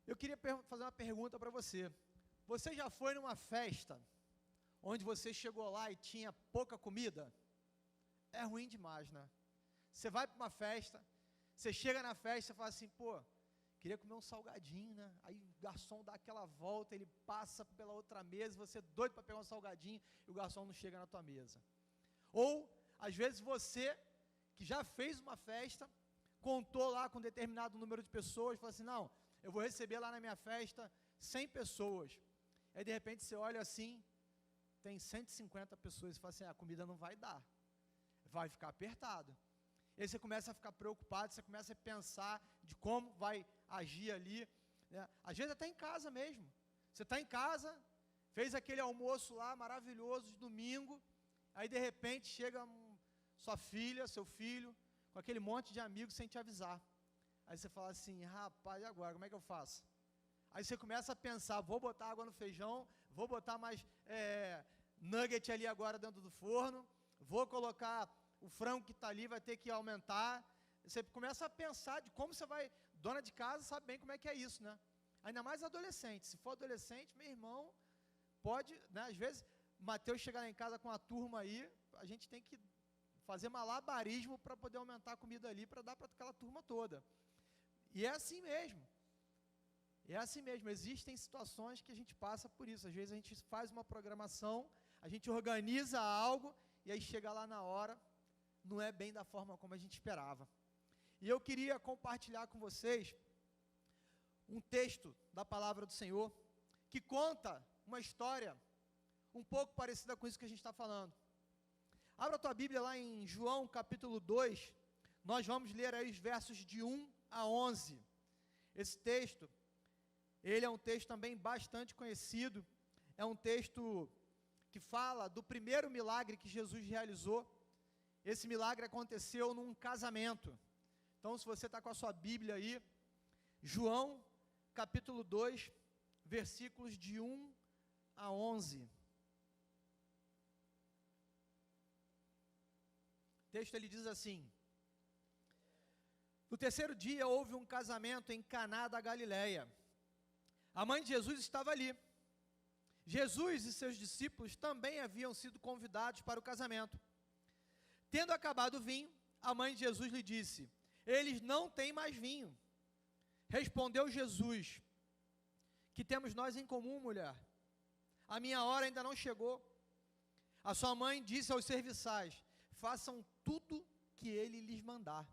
Eu queria fazer uma pergunta para você. Você já foi numa festa onde você chegou lá e tinha pouca comida? É ruim demais, né? Você vai para uma festa, você chega na festa e fala assim, pô, queria comer um salgadinho, né? Aí o garçom dá aquela volta, ele passa pela outra mesa, você é doido para pegar um salgadinho e o garçom não chega na tua mesa. Ou, às vezes você, que já fez uma festa, contou lá com um determinado número de pessoas, falou assim, não, eu vou receber lá na minha festa 100 pessoas. Aí de repente você olha assim, tem 150 pessoas e fala assim, a comida não vai dar, vai ficar apertado. E aí você começa a ficar preocupado, você começa a pensar de como vai agir ali, né? Às vezes até em casa mesmo, você está em casa, fez aquele almoço lá maravilhoso de domingo, aí de repente chega sua filha, seu filho, com aquele monte de amigos sem te avisar. Aí você fala assim, rapaz, e agora, como é que eu faço? Aí você começa a pensar, vou botar água no feijão, vou botar mais nugget ali agora dentro do forno, vou colocar o frango que está ali, vai ter que aumentar. Você começa a pensar de como você vai, dona de casa sabe bem como é que é isso, né? Ainda mais adolescente, se for adolescente, meu irmão, pode, né, às vezes, Mateus chegar lá em casa com a turma aí, a gente tem que fazer malabarismo para poder aumentar a comida ali, para dar para aquela turma toda. E é assim mesmo. Existem situações que a gente passa por isso, às vezes a gente faz uma programação, a gente organiza algo, e aí chega lá na hora, não é bem da forma como a gente esperava. E eu queria compartilhar com vocês um texto da palavra do Senhor, que conta uma história um pouco parecida com isso que a gente está falando. Abra a tua Bíblia lá em João capítulo 2, nós vamos ler aí os versos de 1 a 11. Esse texto, ele é um texto também bastante conhecido, é um texto que fala do primeiro milagre que Jesus realizou. Esse milagre aconteceu num casamento. Então, se você está com a sua Bíblia aí, João capítulo 2, versículos de 1 a 11. O texto ele diz assim: no terceiro dia houve um casamento em Caná da Galileia. A mãe de Jesus estava ali. Jesus e seus discípulos também haviam sido convidados para o casamento. Tendo acabado o vinho, a mãe de Jesus lhe disse: eles não têm mais vinho. Respondeu Jesus: que temos nós em comum, mulher? A minha hora ainda não chegou. A sua mãe disse aos serviçais: façam tudo que ele lhes mandar.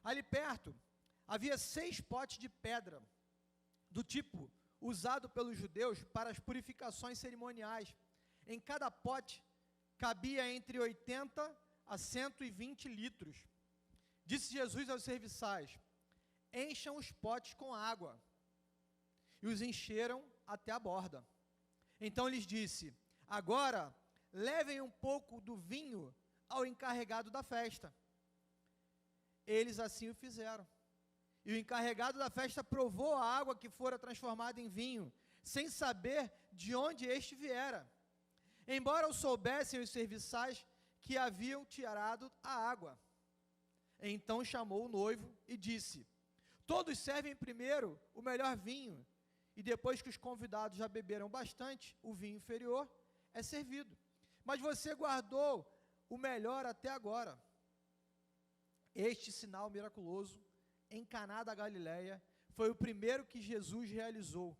Ali perto havia 6 potes de pedra, do tipo usado pelos judeus para as purificações cerimoniais. Em cada pote cabia entre 80 a 120 litros. Disse Jesus aos serviçais: encham os potes com água. E os encheram até a borda. Então lhes disse: agora levem um pouco do vinho ao encarregado da festa. Eles assim o fizeram. E o encarregado da festa provou a água que fora transformada em vinho, sem saber de onde este viera. Embora o soubessem os serviçais que haviam tirado a água. Então chamou o noivo e disse: todos servem primeiro o melhor vinho, e depois que os convidados já beberam bastante, o vinho inferior é servido. Mas você guardou o melhor até agora. Este sinal miraculoso em Caná da Galileia foi o primeiro que Jesus realizou.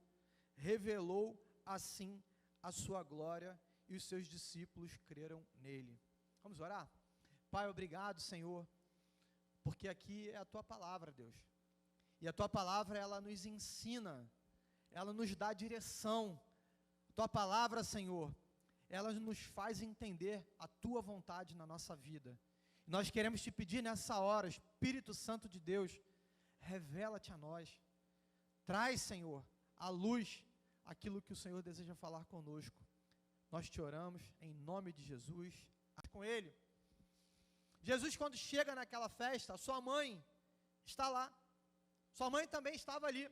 Revelou assim a sua glória, e os seus discípulos creram nele. Vamos orar? Pai, obrigado, Senhor, porque aqui é a tua palavra, Deus. E a tua palavra, ela nos ensina, ela nos dá direção. A tua palavra, Senhor, ela nos faz entender a tua vontade na nossa vida. E nós queremos te pedir nessa hora, Espírito Santo de Deus, revela-te a nós. Traz, Senhor, à luz aquilo que o Senhor deseja falar conosco. Nós te oramos em nome de Jesus. Com ele. Jesus, quando chega naquela festa, a sua mãe está lá. Sua mãe também estava ali.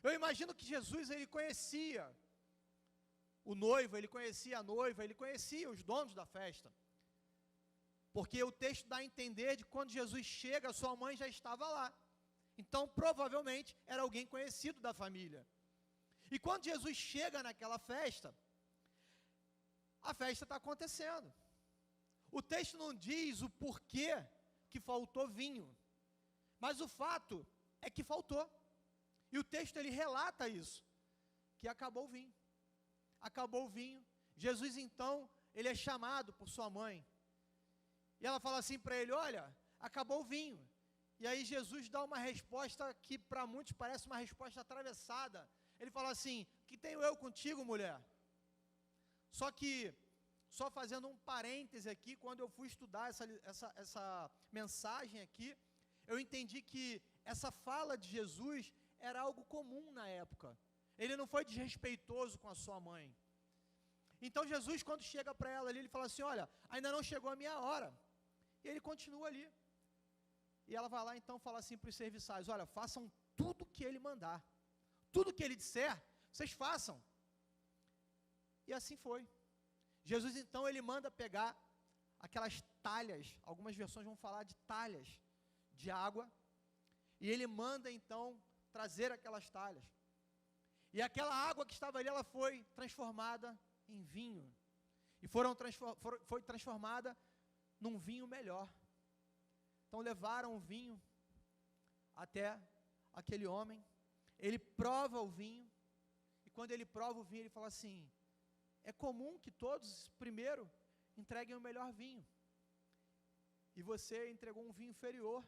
Eu imagino que Jesus, ele conhecia o noivo, ele conhecia a noiva, ele conhecia os donos da festa. Porque o texto dá a entender de quando Jesus chega, sua mãe já estava lá. Então, provavelmente, era alguém conhecido da família. E quando Jesus chega naquela festa, a festa está acontecendo. O texto não diz o porquê que faltou vinho, mas o fato é que faltou. E o texto ele relata isso, que acabou o vinho. Acabou o vinho. Jesus então, ele é chamado por sua mãe. E ela fala assim para ele: olha, acabou o vinho. E aí Jesus dá uma resposta que para muitos parece uma resposta atravessada. Ele fala assim: que tenho eu contigo, mulher? Só que, só fazendo um parêntese aqui, quando eu fui estudar essa mensagem aqui, eu entendi que essa fala de Jesus era algo comum na época. Ele não foi desrespeitoso com a sua mãe. Então Jesus, quando chega para ela ali, ele fala assim: olha, ainda não chegou a minha hora. E ele continua ali. E ela vai lá então fala assim para os serviçais: olha, façam tudo que ele mandar. Tudo que ele disser, vocês façam. E assim foi. Jesus então, ele manda pegar aquelas talhas, algumas versões vão falar de talhas de água, e ele manda então trazer aquelas talhas. E aquela água que estava ali, ela foi transformada em vinho. E foi transformada num vinho melhor. Então levaram o vinho até aquele homem. Ele prova o vinho. E quando ele prova o vinho, ele fala assim: é comum que todos primeiro entreguem o melhor vinho. E você entregou um vinho inferior.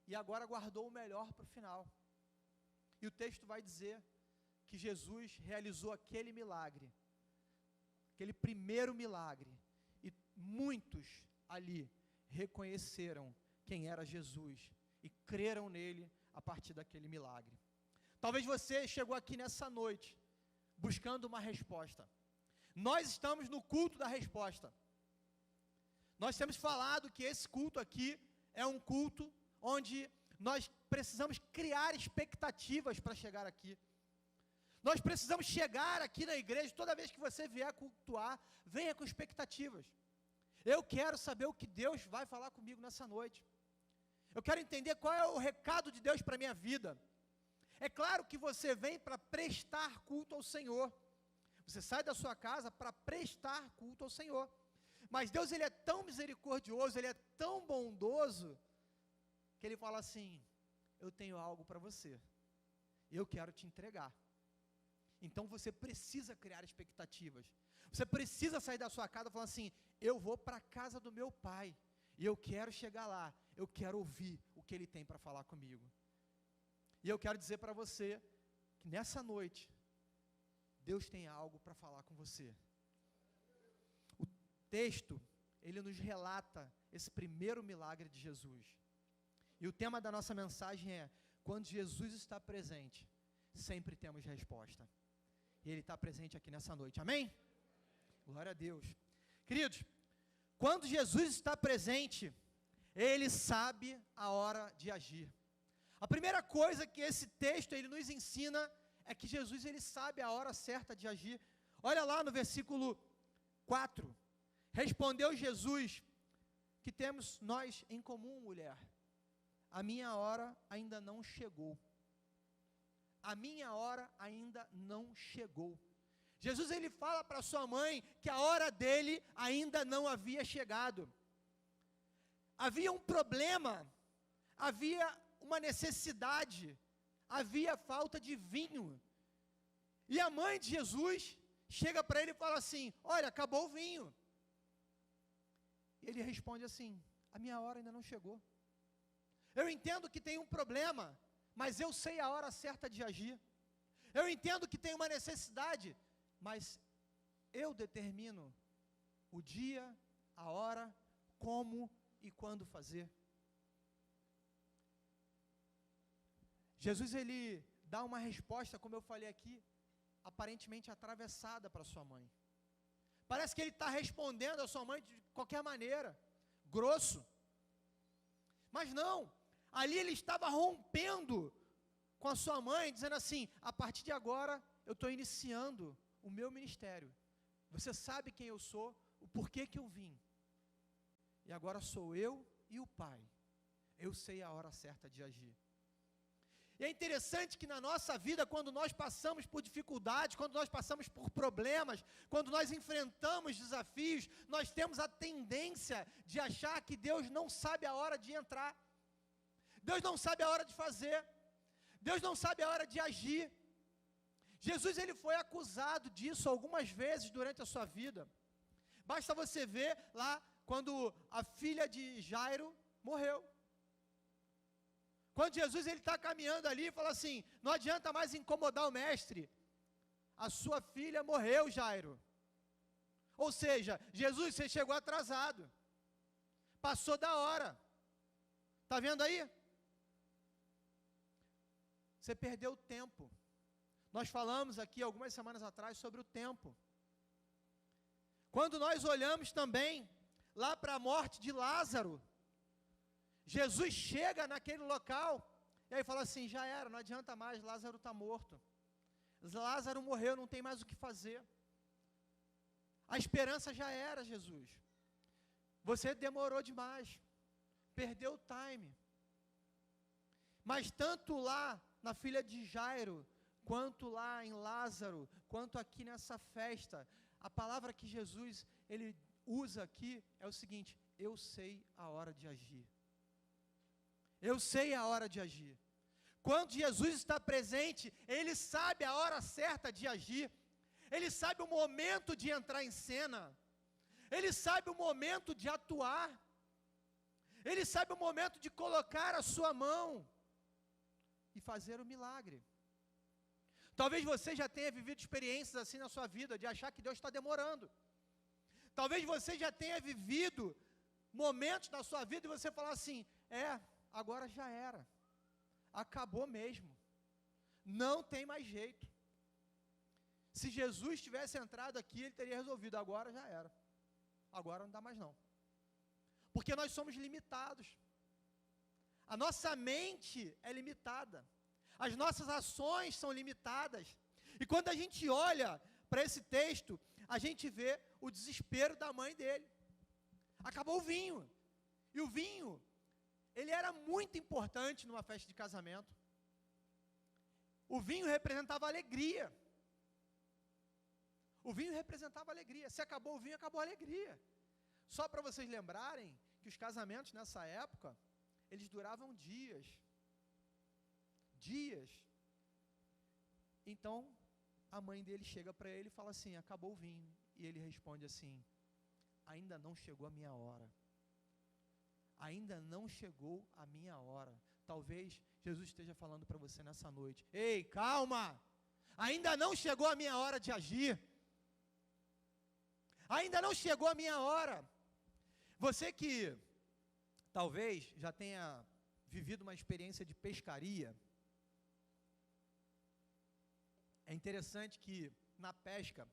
E agora guardou o melhor para o final. E o texto vai dizer que Jesus realizou aquele milagre, aquele primeiro milagre, e muitos ali reconheceram quem era Jesus e creram nele a partir daquele milagre. Talvez você chegou aqui nessa noite buscando uma resposta. Nós estamos no culto da resposta. Nós temos falado que esse culto aqui é um culto onde nós precisamos criar expectativas para chegar aqui. Nós precisamos chegar aqui na igreja, toda vez que você vier cultuar, venha com expectativas. Eu quero saber o que Deus vai falar comigo nessa noite. Eu quero entender qual é o recado de Deus para a minha vida. É claro que você vem para prestar culto ao Senhor. Você sai da sua casa para prestar culto ao Senhor. Mas Deus, ele é tão misericordioso, ele é tão bondoso, que ele fala assim: eu tenho algo para você, eu quero te entregar. Então você precisa criar expectativas. Você precisa sair da sua casa falando assim: eu vou para a casa do meu pai, e eu quero chegar lá, eu quero ouvir o que ele tem para falar comigo. E eu quero dizer para você, que nessa noite, Deus tem algo para falar com você. O texto, ele nos relata esse primeiro milagre de Jesus. E o tema da nossa mensagem é: quando Jesus está presente, sempre temos resposta. E Ele está presente aqui nessa noite, amém? Glória a Deus. Queridos, quando Jesus está presente, Ele sabe a hora de agir. A primeira coisa que esse texto ele nos ensina é que Jesus, ele sabe a hora certa de agir. Olha lá no versículo 4. Respondeu Jesus: que temos nós em comum, mulher? A minha hora ainda não chegou. A minha hora ainda não chegou. Jesus, ele fala para sua mãe que a hora dele ainda não havia chegado. Havia um problema, havia uma necessidade, havia falta de vinho. E a mãe de Jesus chega para ele e fala assim: olha, acabou o vinho. E ele responde assim: a minha hora ainda não chegou. Eu entendo que tem um problema, mas eu sei a hora certa de agir. Eu entendo que tem uma necessidade, mas eu determino o dia, a hora, como e quando fazer. Jesus, ele dá uma resposta, como eu falei aqui, aparentemente atravessada para sua mãe. Parece que ele está respondendo a sua mãe de qualquer maneira, grosso. Mas não, ali ele estava rompendo com a sua mãe, dizendo assim: a partir de agora eu estou iniciando o meu ministério. Você sabe quem eu sou, o porquê que eu vim. E agora sou eu e o Pai. Eu sei a hora certa de agir. E é interessante que na nossa vida, quando nós passamos por dificuldades, quando nós passamos por problemas, quando nós enfrentamos desafios, nós temos a tendência de achar que Deus não sabe a hora de entrar, Deus não sabe a hora de fazer, Deus não sabe a hora de agir. Jesus, ele foi acusado disso algumas vezes durante a sua vida. Basta você ver lá quando a filha de Jairo morreu. Quando Jesus está caminhando ali e fala assim, não adianta mais incomodar o mestre, a sua filha morreu, Jairo. Ou seja, Jesus, você chegou atrasado, passou da hora, está vendo aí? Você perdeu o tempo. Nós falamos aqui algumas semanas atrás sobre o tempo. Quando nós olhamos também lá para a morte de Lázaro, Jesus chega naquele local, e aí fala assim, já era, não adianta mais, Lázaro está morto. Lázaro morreu, não tem mais o que fazer. A esperança já era, Jesus. Você demorou demais, perdeu o time. Mas tanto lá na filha de Jairo, quanto lá em Lázaro, quanto aqui nessa festa, a palavra que Jesus ele usa aqui é o seguinte, eu sei a hora de agir. Eu sei a hora de agir. Quando Jesus está presente, Ele sabe a hora certa de agir. Ele sabe o momento de entrar em cena. Ele sabe o momento de atuar. Ele sabe o momento de colocar a sua mão e fazer o milagre. Talvez você já tenha vivido experiências assim na sua vida, de achar que Deus está demorando. Talvez você já tenha vivido momentos na sua vida e você falar assim, agora já era, acabou mesmo, não tem mais jeito. Se Jesus tivesse entrado aqui, Ele teria resolvido, agora já era, agora não dá mais não, porque nós somos limitados, a nossa mente é limitada, as nossas ações são limitadas, e quando a gente olha para esse texto, a gente vê o desespero da mãe dele, acabou o vinho, e o vinho, ele era muito importante numa festa de casamento. O vinho representava alegria. O vinho representava alegria. Se acabou o vinho, acabou a alegria. Só para vocês lembrarem que os casamentos nessa época, eles duravam dias. Dias. Então, a mãe dele chega para ele e fala assim, acabou o vinho. E ele responde assim, ainda não chegou a minha hora. Ainda não chegou a minha hora. Talvez Jesus esteja falando para você nessa noite. Ei, calma! Ainda não chegou a minha hora de agir. Ainda não chegou a minha hora. Você que talvez já tenha vivido uma experiência de pescaria, é interessante que na pesca,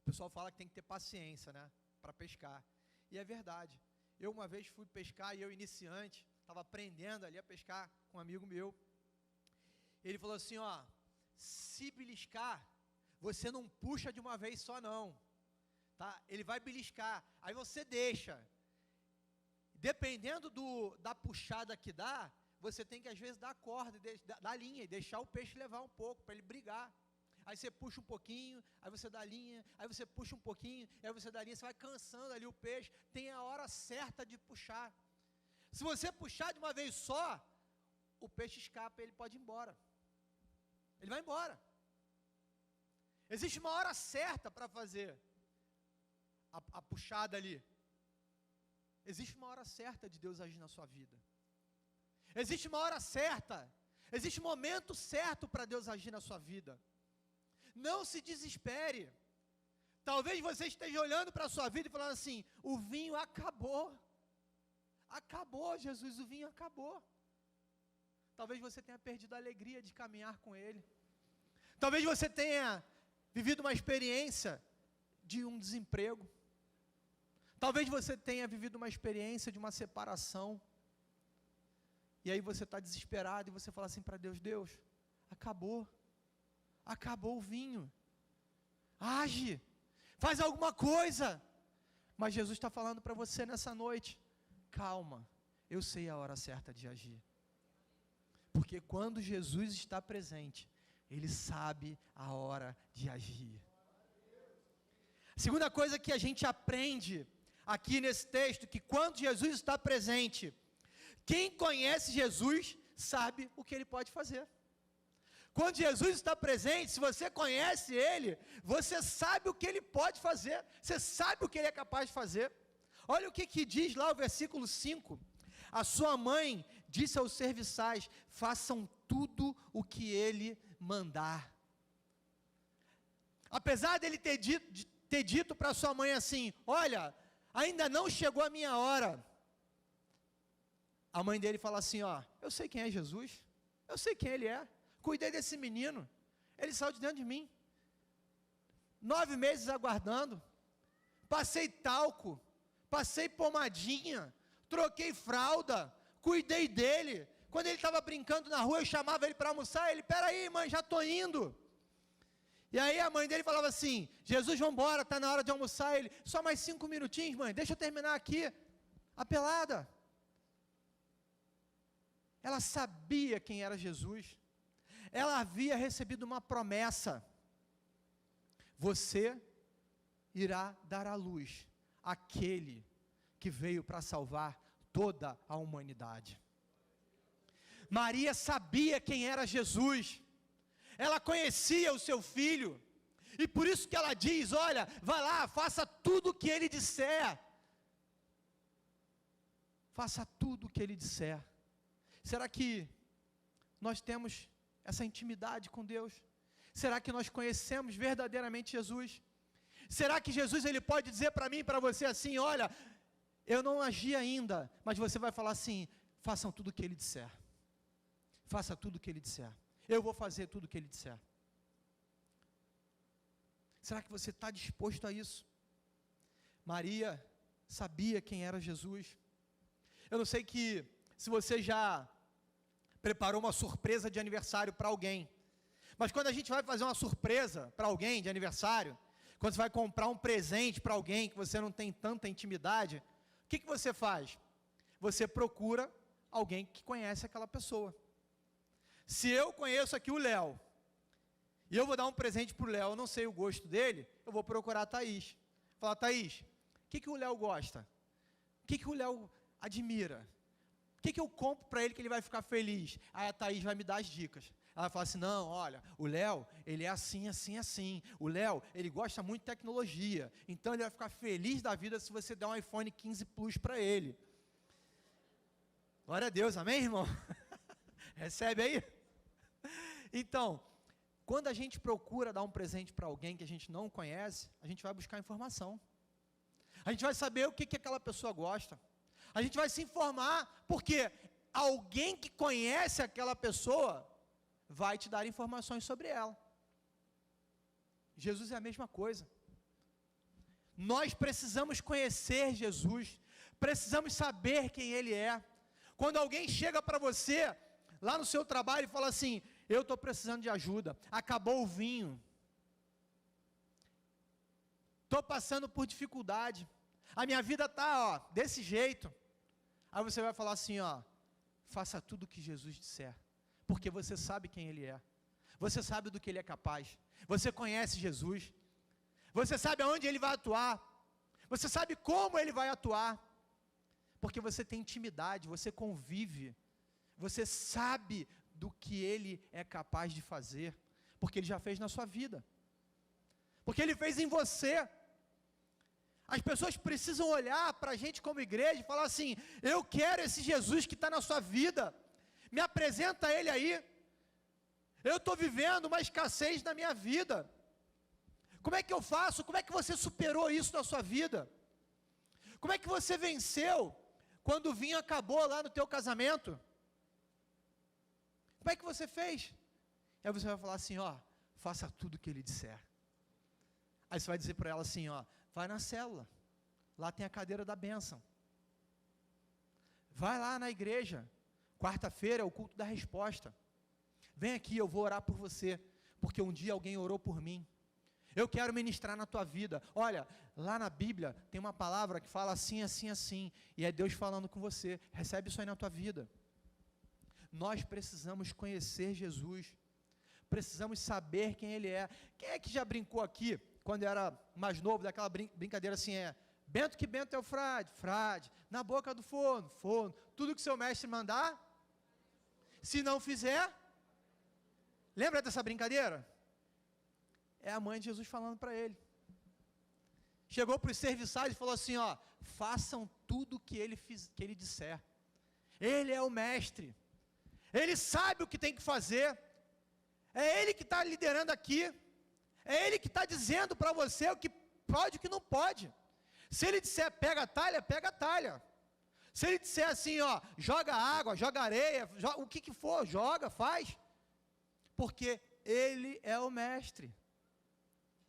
o pessoal fala que tem que ter paciência, né, para pescar. E é verdade. Eu uma vez fui pescar e eu iniciante, estava aprendendo ali a pescar com um amigo meu. Ele falou assim, se beliscar, você não puxa de uma vez só não, tá? Ele vai beliscar, aí você deixa. Dependendo da puxada que dá, você tem que às vezes dar a corda, dar a linha e deixar o peixe levar um pouco, para ele brigar. Aí você puxa um pouquinho, aí você dá a linha, aí você puxa um pouquinho, aí você dá a linha, você vai cansando ali o peixe, tem a hora certa de puxar. Se você puxar de uma vez só, o peixe escapa, ele pode ir embora. Ele vai embora. Existe uma hora certa para fazer a puxada ali. Existe uma hora certa de Deus agir na sua vida. Existe uma hora certa, existe um momento certo para Deus agir na sua vida. Não se desespere. Talvez você esteja olhando para a sua vida e falando assim, o vinho acabou. Acabou, Jesus, o vinho acabou. Talvez você tenha perdido a alegria de caminhar com Ele. Talvez você tenha vivido uma experiência de um desemprego. Talvez você tenha vivido uma experiência de uma separação. E aí você está desesperado e você fala assim para Deus, Deus, acabou. Acabou o vinho. Age. Faz alguma coisa. Mas Jesus está falando para você nessa noite, calma, eu sei a hora certa de agir. Porque quando Jesus está presente, Ele sabe a hora de agir. A segunda coisa que a gente aprende aqui nesse texto, que quando Jesus está presente, quem conhece Jesus sabe o que Ele pode fazer. Quando Jesus está presente, se você conhece Ele, você sabe o que Ele pode fazer, você sabe o que Ele é capaz de fazer. Olha o que diz lá o versículo 5, a sua mãe disse aos serviçais, façam tudo o que Ele mandar. Apesar dele ter dito para sua mãe assim, olha, ainda não chegou a minha hora, a mãe dele fala assim, ó, eu sei quem é Jesus, eu sei quem Ele é, cuidei desse menino, ele saiu de dentro de mim, 9 meses aguardando, passei talco, passei pomadinha, troquei fralda, cuidei dele, quando ele estava brincando na rua, eu chamava ele para almoçar, ele, peraí mãe, já estou indo, e aí a mãe dele falava assim, Jesus, vamos embora, está na hora de almoçar, ele, só mais 5 minutinhos mãe, deixa eu terminar aqui, a pelada, ela sabia quem era Jesus, ela havia recebido uma promessa, você irá dar à luz aquele que veio para salvar toda a humanidade. Maria sabia quem era Jesus, ela conhecia o seu filho, e por isso que ela diz, olha, vai lá, faça tudo o que ele disser, faça tudo o que ele disser. Será que nós temos essa intimidade com Deus? Será que nós conhecemos verdadeiramente Jesus? Será que Jesus ele pode dizer para mim e para você assim, olha, eu não agi ainda, mas você vai falar assim, façam tudo o que ele disser, faça tudo o que ele disser, eu vou fazer tudo o que ele disser. Será que você está disposto a isso? Maria sabia quem era Jesus. Eu não sei se você já preparou uma surpresa de aniversário para alguém, mas quando a gente vai fazer uma surpresa para alguém de aniversário, quando você vai comprar um presente para alguém que você não tem tanta intimidade, o que você faz? Você procura alguém que conhece aquela pessoa. Se eu conheço aqui o Léo, e eu vou dar um presente para o Léo, eu não sei o gosto dele, eu vou procurar a Thaís. Falar, Thaís, o que o Léo gosta? O que o Léo admira? O que eu compro para ele que ele vai ficar feliz? Aí a Thaís vai me dar as dicas. Ela fala assim, não, olha, o Léo, ele é assim, assim, assim. O Léo, ele gosta muito de tecnologia. Então ele vai ficar feliz da vida se você der um iPhone 15 Plus para ele. Glória a Deus, amém, irmão? Recebe aí? Então, quando a gente procura dar um presente para alguém que a gente não conhece, a gente vai buscar informação. A gente vai saber o que aquela pessoa gosta. A gente vai se informar, porque alguém que conhece aquela pessoa vai te dar informações sobre ela. Jesus é a mesma coisa. Nós precisamos conhecer Jesus, precisamos saber quem Ele é. Quando alguém chega para você, lá no seu trabalho, e fala assim, eu estou precisando de ajuda, acabou o vinho, estou passando por dificuldade, a minha vida está desse jeito, aí você vai falar assim, faça tudo o que Jesus disser, porque você sabe quem Ele é, você sabe do que Ele é capaz, você conhece Jesus, você sabe aonde Ele vai atuar, você sabe como Ele vai atuar, porque você tem intimidade, você convive, você sabe do que Ele é capaz de fazer, porque Ele já fez na sua vida, porque Ele fez em você. As pessoas precisam olhar para a gente como igreja e falar assim, eu quero esse Jesus que está na sua vida, me apresenta Ele aí, eu estou vivendo uma escassez na minha vida, como é que eu faço? Como é que você superou isso na sua vida? Como é que você venceu quando o vinho acabou lá no teu casamento? Como é que você fez? Aí você vai falar assim, faça tudo o que Ele disser. Aí você vai dizer para ela assim, vai na célula, lá tem a cadeira da bênção. Vai lá na igreja, quarta-feira é o culto da resposta. Vem aqui, eu vou orar por você, porque um dia alguém orou por mim. Eu quero ministrar na tua vida. Olha, lá na Bíblia tem uma palavra que fala assim, assim, assim, e é Deus falando com você. Recebe isso aí na tua vida. Nós precisamos conhecer Jesus, precisamos saber quem Ele é. Quem é que já brincou aqui, quando era mais novo, daquela brincadeira assim, Bento que Bento é o frade, frade, na boca do forno, forno, tudo que seu mestre mandar, se não fizer, lembra dessa brincadeira? É a mãe de Jesus falando para ele. Chegou para os serviçais e falou assim, façam tudo o que ele disser. Ele é o mestre, ele sabe o que tem que fazer, é ele que está liderando aqui, é ele que está dizendo para você o que pode e o que não pode. Se ele disser pega a talha, pega a talha. Se ele disser assim, joga água, joga areia, o que for, joga, faz. Porque ele é o mestre.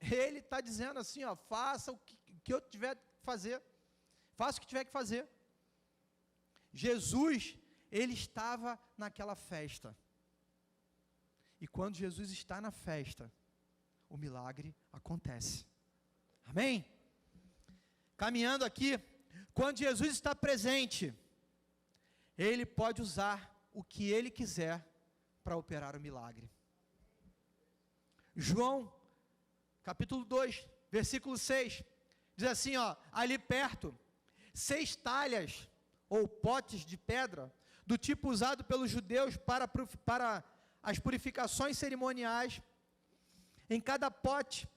Ele está dizendo assim, faça o que eu tiver que fazer. Faça o que tiver que fazer. Jesus, ele estava naquela festa. E quando Jesus está na festa, o milagre acontece. Amém? Caminhando aqui, quando Jesus está presente, Ele pode usar o que Ele quiser para operar o milagre. João, capítulo 2, versículo 6, diz assim, ali perto, 6 talhas, ou potes de pedra, do tipo usado pelos judeus para as purificações cerimoniais. Em cada pote,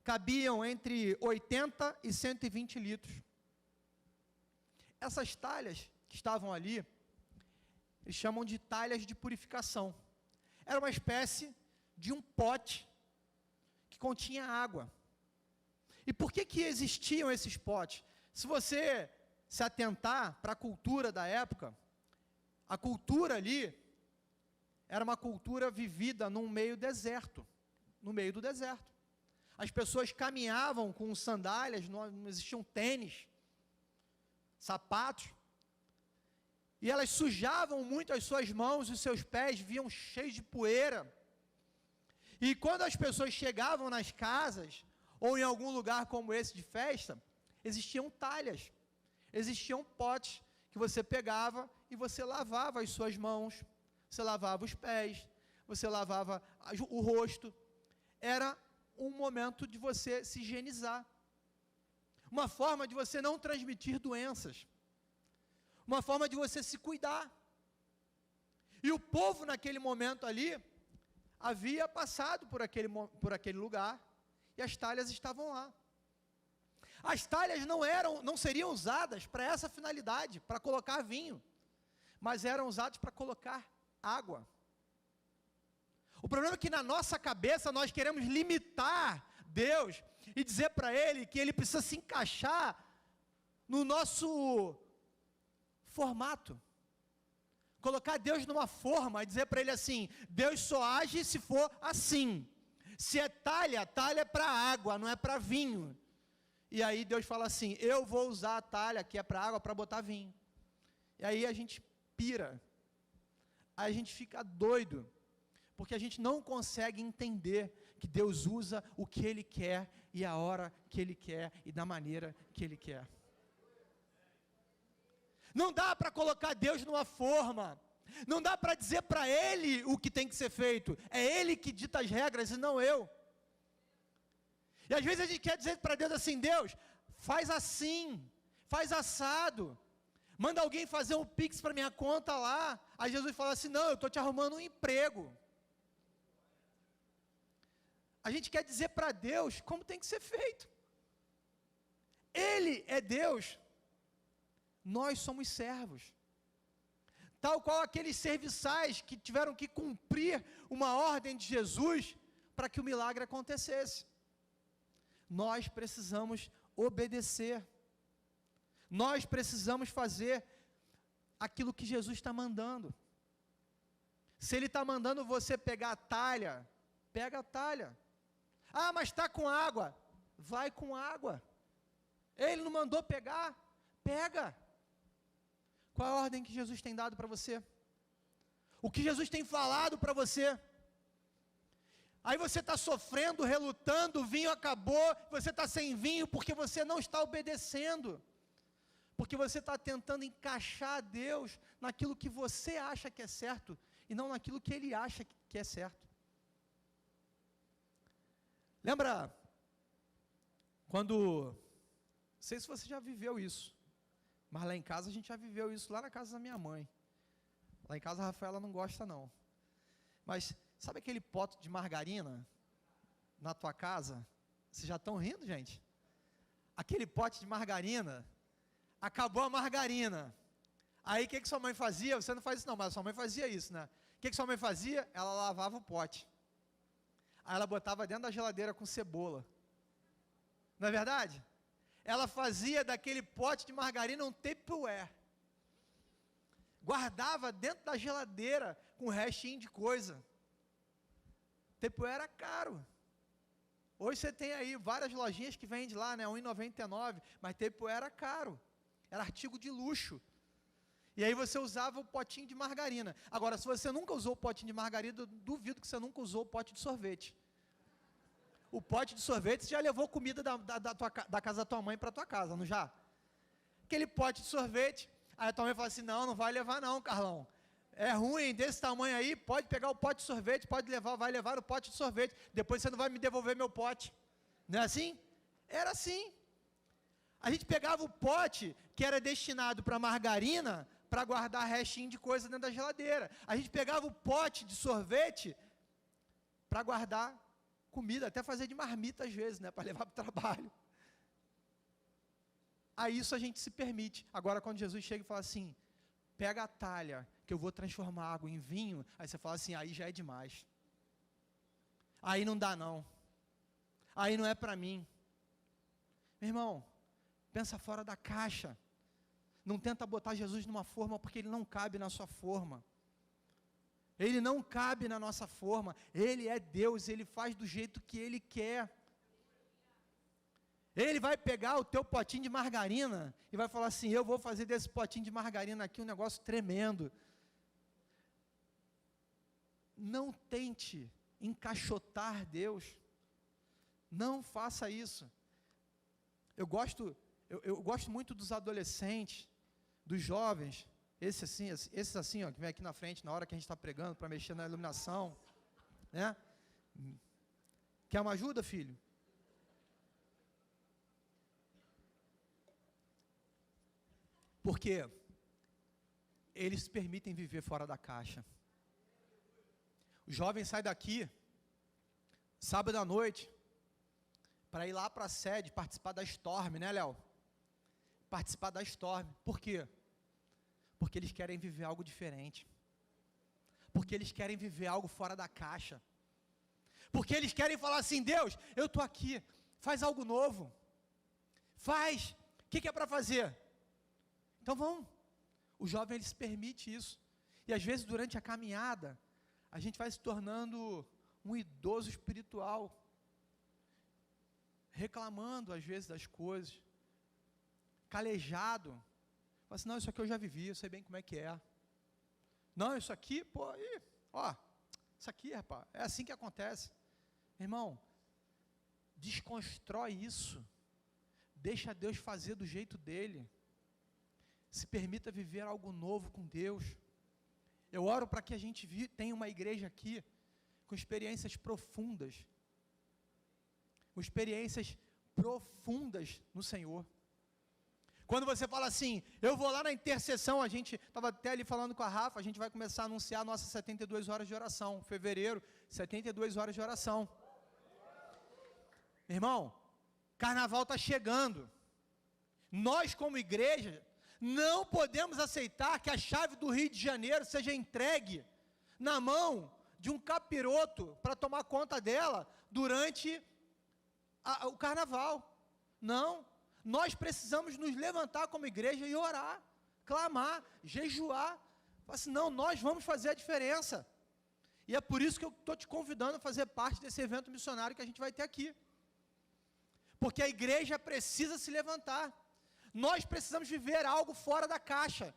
cabiam entre 80 e 120 litros. Essas talhas que estavam ali, eles chamam de talhas de purificação. Era uma espécie de um pote que continha água. E por que existiam esses potes? Se você se atentar para a cultura da época, a cultura ali era uma cultura vivida num meio deserto, no meio do deserto. As pessoas caminhavam com sandálias, não existiam tênis, sapatos, e elas sujavam muito as suas mãos e os seus pés, viam cheios de poeira. E quando as pessoas chegavam nas casas, ou em algum lugar como esse de festa, existiam talhas, existiam potes que você pegava e você lavava as suas mãos, você lavava os pés, você lavava o rosto. Era um momento de você se higienizar, uma forma de você não transmitir doenças, uma forma de você se cuidar. E o povo naquele momento ali, havia passado por aquele lugar, e as talhas estavam lá. As talhas não seriam usadas para essa finalidade, para colocar vinho, mas eram usadas para colocar água. O problema é que na nossa cabeça nós queremos limitar Deus e dizer para Ele que Ele precisa se encaixar no nosso formato. Colocar Deus numa forma e dizer para Ele assim, Deus só age se for assim. Se é talha, talha é para água, não é para vinho. E aí Deus fala assim, eu vou usar a talha que é para água para botar vinho. E aí a gente pira, aí a gente fica doido, porque a gente não consegue entender que Deus usa o que Ele quer, e a hora que Ele quer, e da maneira que Ele quer. Não dá para colocar Deus numa forma, não dá para dizer para Ele o que tem que ser feito, é Ele que dita as regras e não eu. E às vezes a gente quer dizer para Deus assim, Deus, faz assim, faz assado, manda alguém fazer um pix para minha conta lá. Aí Jesus fala assim, não, eu estou te arrumando um emprego. A gente quer dizer para Deus como tem que ser feito. Ele é Deus, nós somos servos. Tal qual aqueles serviçais que tiveram que cumprir uma ordem de Jesus para que o milagre acontecesse. Nós precisamos obedecer. Nós precisamos fazer aquilo que Jesus está mandando. Se Ele está mandando você pegar a talha, pega a talha. Ah, mas está com água. Vai com água. Ele não mandou pegar, pega. Qual é a ordem que Jesus tem dado para você? O que Jesus tem falado para você? Aí você está sofrendo, relutando, o vinho acabou, você está sem vinho porque você não está obedecendo. Porque você está tentando encaixar Deus naquilo que você acha que é certo e não naquilo que ele acha que é certo. Lembra quando, não sei se você já viveu isso, mas lá em casa a gente já viveu isso, lá na casa da minha mãe. Lá em casa a Rafaela não gosta não. Mas sabe aquele pote de margarina na tua casa? Vocês já estão rindo, gente? Aquele pote de margarina, acabou a margarina. Aí o que sua mãe fazia? Você não faz isso não, mas sua mãe fazia isso, né? O que sua mãe fazia? Ela lavava o pote. Aí ela botava dentro da geladeira com cebola. Não é verdade? Ela fazia daquele pote de margarina um Tupperware. Guardava dentro da geladeira com um restinho de coisa. Tupperware era caro. Hoje você tem aí várias lojinhas que vendem lá, né, R$1,99, mas Tupperware era caro. Era artigo de luxo. E aí você usava o potinho de margarina. Agora, se você nunca usou o potinho de margarina, eu duvido que você nunca usou o pote de sorvete. O pote de sorvete, você já levou comida da casa da tua mãe para a tua casa, não já? Aquele pote de sorvete, aí a tua mãe fala assim, não vai levar não, Carlão. É ruim, desse tamanho aí, pode pegar o pote de sorvete, vai levar o pote de sorvete, depois você não vai me devolver meu pote. Não é assim? Era assim. A gente pegava o pote que era destinado para margarina, para guardar restinho de coisa dentro da geladeira. A gente pegava o pote de sorvete para guardar comida, até fazer de marmita às vezes, né, para levar para o trabalho. A isso a gente se permite. Agora, quando Jesus chega e fala assim, pega a talha, que eu vou transformar água em vinho, aí você fala assim, aí já é demais. Aí não dá não. Aí não é para mim. Meu irmão, pensa fora da caixa. Não tenta botar Jesus numa forma, porque Ele não cabe na sua forma. Ele não cabe na nossa forma. Ele é Deus, Ele faz do jeito que Ele quer. Ele vai pegar o teu potinho de margarina e vai falar assim, eu vou fazer desse potinho de margarina aqui um negócio tremendo. Não tente encaixotar Deus. Não faça isso. Eu gosto muito dos adolescentes, dos jovens, esses assim, ó, que vem aqui na frente na hora que a gente está pregando, para mexer na iluminação, né? Quer uma ajuda, filho? Porque eles se permitem viver fora da caixa. O jovem sai daqui, sábado à noite, para ir lá para a sede, participar da Storm, né, Léo? Participar da Storm. Por quê? Porque eles querem viver algo diferente. Porque eles querem viver algo fora da caixa. Porque eles querem falar assim, Deus, eu estou aqui, faz algo novo. Faz. O que é para fazer? Então vamos. O jovem, ele se permite isso. E às vezes, durante a caminhada, a gente vai se tornando um idoso espiritual. Reclamando, às vezes, das coisas. Calejado. Fala assim, não, isso aqui eu já vivi, eu sei bem como é que é. Não, isso aqui, pô, aí, ó, isso aqui, rapaz, é assim que acontece. Irmão, desconstrói isso. Deixa Deus fazer do jeito dele. Se permita viver algo novo com Deus. Eu oro para que a gente tenha uma igreja aqui com experiências profundas. Com experiências profundas no Senhor. Quando você fala assim, eu vou lá na intercessão, a gente estava até ali falando com a Rafa, a gente vai começar a anunciar nossas 72 horas de oração, fevereiro, 72 horas de oração. Irmão, carnaval está chegando. Nós como igreja, não podemos aceitar que a chave do Rio de Janeiro seja entregue na mão de um capiroto para tomar conta dela durante o carnaval. Não. Nós precisamos nos levantar como igreja e orar, clamar, jejuar. Falar assim, não, nós vamos fazer a diferença. E é por isso que eu estou te convidando a fazer parte desse evento missionário que a gente vai ter aqui. Porque a igreja precisa se levantar. Nós precisamos viver algo fora da caixa.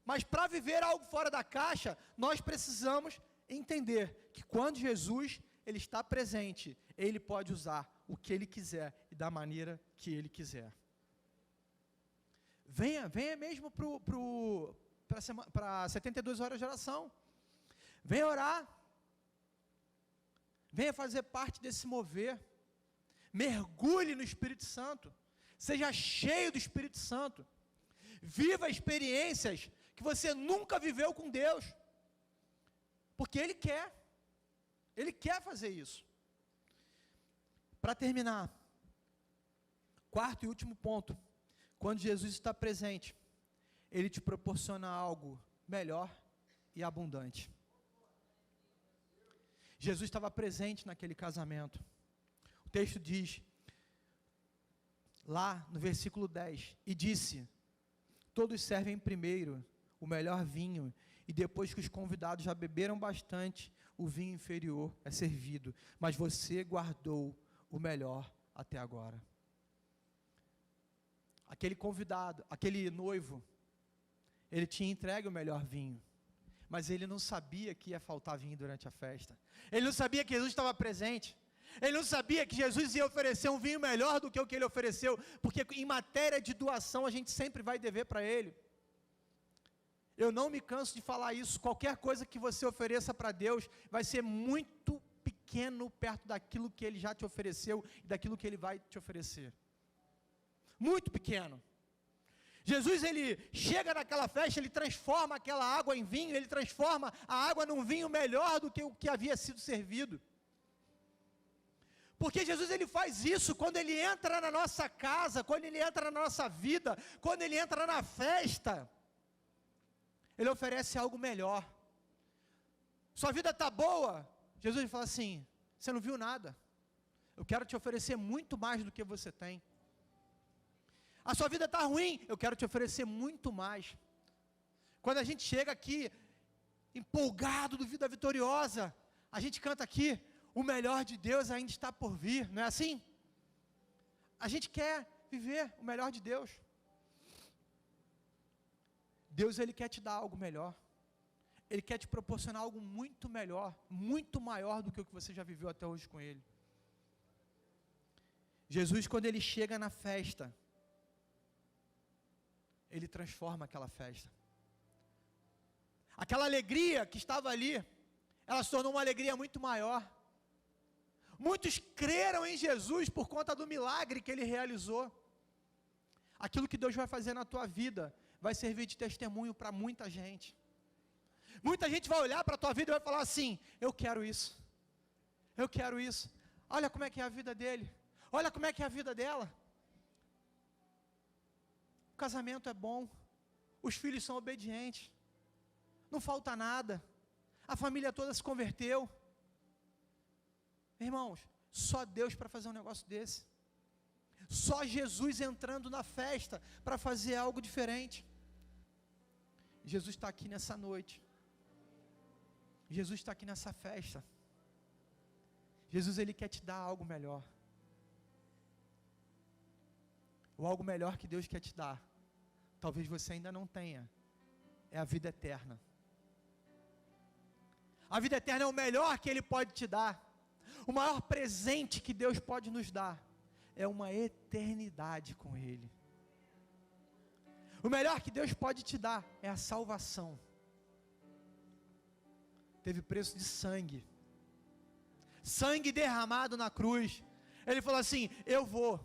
Mas para viver algo fora da caixa, nós precisamos entender que quando Jesus ele está presente, Ele pode usar o que Ele quiser e da maneira que Ele quiser. Venha mesmo para 72 horas de oração. Venha orar. Venha fazer parte desse mover. Mergulhe no Espírito Santo. Seja cheio do Espírito Santo. Viva experiências que você nunca viveu com Deus. Porque Ele quer. Ele quer fazer isso. Para terminar, quarto e último ponto. Quando Jesus está presente, Ele te proporciona algo melhor e abundante. Jesus estava presente naquele casamento. O texto diz, lá no versículo 10, e disse: todos servem primeiro o melhor vinho, e depois que os convidados já beberam bastante, o vinho inferior é servido, mas você guardou o melhor até agora. Aquele convidado, aquele noivo, ele tinha entregue o melhor vinho, mas ele não sabia que ia faltar vinho durante a festa. Ele não sabia que Jesus estava presente. Ele não sabia que Jesus ia oferecer um vinho melhor do que o que ele ofereceu, porque em matéria de doação a gente sempre vai dever para ele. Eu não me canso de falar isso. Qualquer coisa que você ofereça para Deus vai ser muito pequeno perto daquilo que Ele já te ofereceu e daquilo que Ele vai te oferecer. Muito pequeno. Jesus, Ele chega naquela festa, Ele transforma aquela água em vinho, Ele transforma a água num vinho melhor do que o que havia sido servido. Porque Jesus, Ele faz isso quando Ele entra na nossa casa, quando Ele entra na nossa vida, quando Ele entra na festa. Ele oferece algo melhor. Sua vida está boa? Jesus fala assim: você não viu nada. Eu quero te oferecer muito mais do que você tem. A sua vida está ruim? Eu quero te oferecer muito mais. Quando a gente chega aqui, empolgado do Vida Vitoriosa, a gente canta aqui: o melhor de Deus ainda está por vir, não é assim? A gente quer viver o melhor de Deus. Deus, Ele quer te dar algo melhor. Ele quer te proporcionar algo muito melhor, muito maior do que o que você já viveu até hoje com Ele. Jesus, quando Ele chega na festa, Ele transforma aquela festa. Aquela alegria que estava ali, ela se tornou uma alegria muito maior. Muitos creram em Jesus por conta do milagre que Ele realizou. Aquilo que Deus vai fazer na tua vida vai servir de testemunho para muita gente. Muita gente vai olhar para a tua vida e vai falar assim: eu quero isso. Eu quero isso. Olha como é que é a vida dele. Olha como é que é a vida dela. O casamento é bom. Os filhos são obedientes. Não falta nada. A família toda se converteu. Irmãos, só Deus para fazer um negócio desse. Só Jesus entrando na festa para fazer algo diferente. Jesus está aqui nessa noite. Jesus está aqui nessa festa. Jesus, Ele quer te dar algo melhor. O algo melhor que Deus quer te dar, talvez você ainda não tenha, é a vida eterna. A vida eterna é o melhor que Ele pode te dar. O maior presente que Deus pode nos dar é uma eternidade com Ele. O melhor que Deus pode te dar é a salvação. Teve preço de sangue. Sangue derramado na cruz. Ele falou assim: eu vou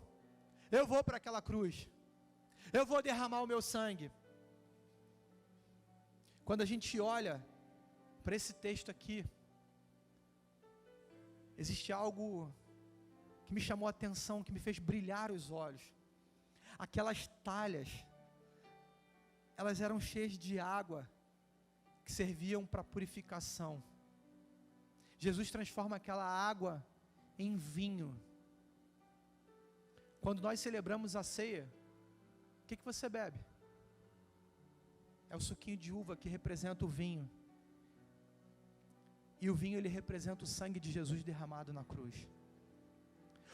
para aquela cruz. Eu vou derramar o meu sangue. Quando a gente olha para esse texto aqui, existe algo que me chamou a atenção, que me fez brilhar os olhos. Aquelas talhas, elas eram cheias de água, que serviam para purificação. Jesus transforma aquela água em vinho. Quando nós celebramos a ceia, o que você bebe? É o suquinho de uva que representa o vinho. E o vinho, ele representa o sangue de Jesus derramado na cruz.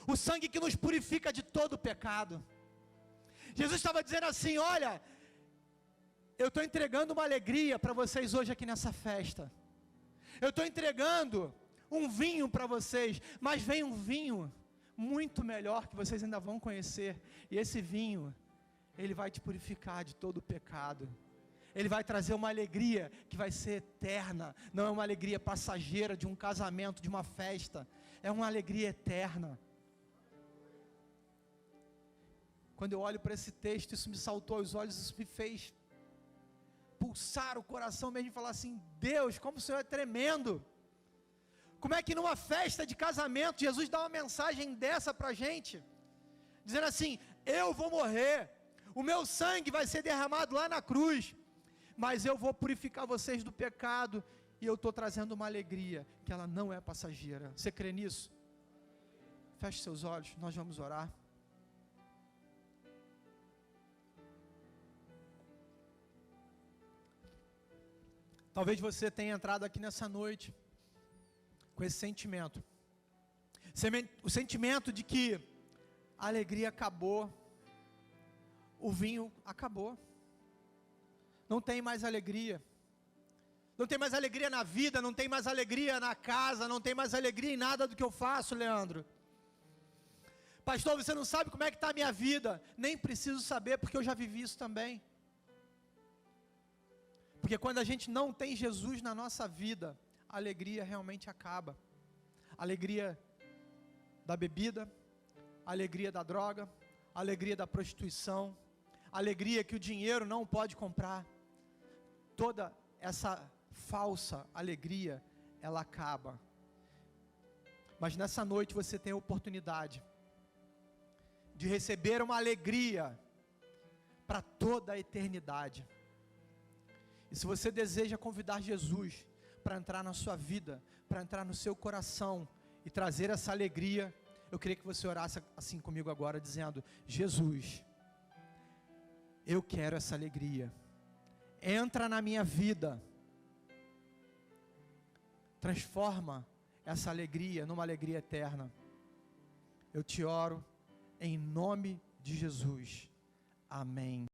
O sangue que nos purifica de todo o pecado. Jesus estava dizendo assim: olha, eu estou entregando uma alegria para vocês hoje aqui nessa festa. Eu estou entregando um vinho para vocês, mas vem um vinho muito melhor que vocês ainda vão conhecer. E esse vinho, ele vai te purificar de todo o pecado. Ele vai trazer uma alegria que vai ser eterna. Não é uma alegria passageira de um casamento, de uma festa. É uma alegria eterna. Quando eu olho para esse texto, isso me saltou aos olhos, isso me fez pulsar o coração mesmo e falar assim: Deus, como o Senhor é tremendo. Como é que numa festa de casamento, Jesus dá uma mensagem dessa para a gente? Dizendo assim: eu vou morrer, o meu sangue vai ser derramado lá na cruz, mas eu vou purificar vocês do pecado, e eu estou trazendo uma alegria, que ela não é passageira. Você crê nisso? Feche seus olhos, nós vamos orar. Talvez você tenha entrado aqui nessa noite com esse sentimento, o sentimento de que a alegria acabou, o vinho acabou, não tem mais alegria, não tem mais alegria na vida, não tem mais alegria na casa, não tem mais alegria em nada do que eu faço, Leandro. Pastor, você não sabe como é que está a minha vida. Nem preciso saber, porque eu já vivi isso também. Porque quando a gente não tem Jesus na nossa vida, a alegria realmente acaba. A alegria da bebida, a alegria da droga, a alegria da prostituição, a alegria que o dinheiro não pode comprar. Toda essa falsa alegria, ela acaba. Mas nessa noite você tem a oportunidade de receber uma alegria para toda a eternidade. E se você deseja convidar Jesus para entrar na sua vida, para entrar no seu coração e trazer essa alegria, eu queria que você orasse assim comigo agora, dizendo: Jesus, eu quero essa alegria, entra na minha vida, transforma essa alegria numa alegria eterna. Eu te oro em nome de Jesus, amém.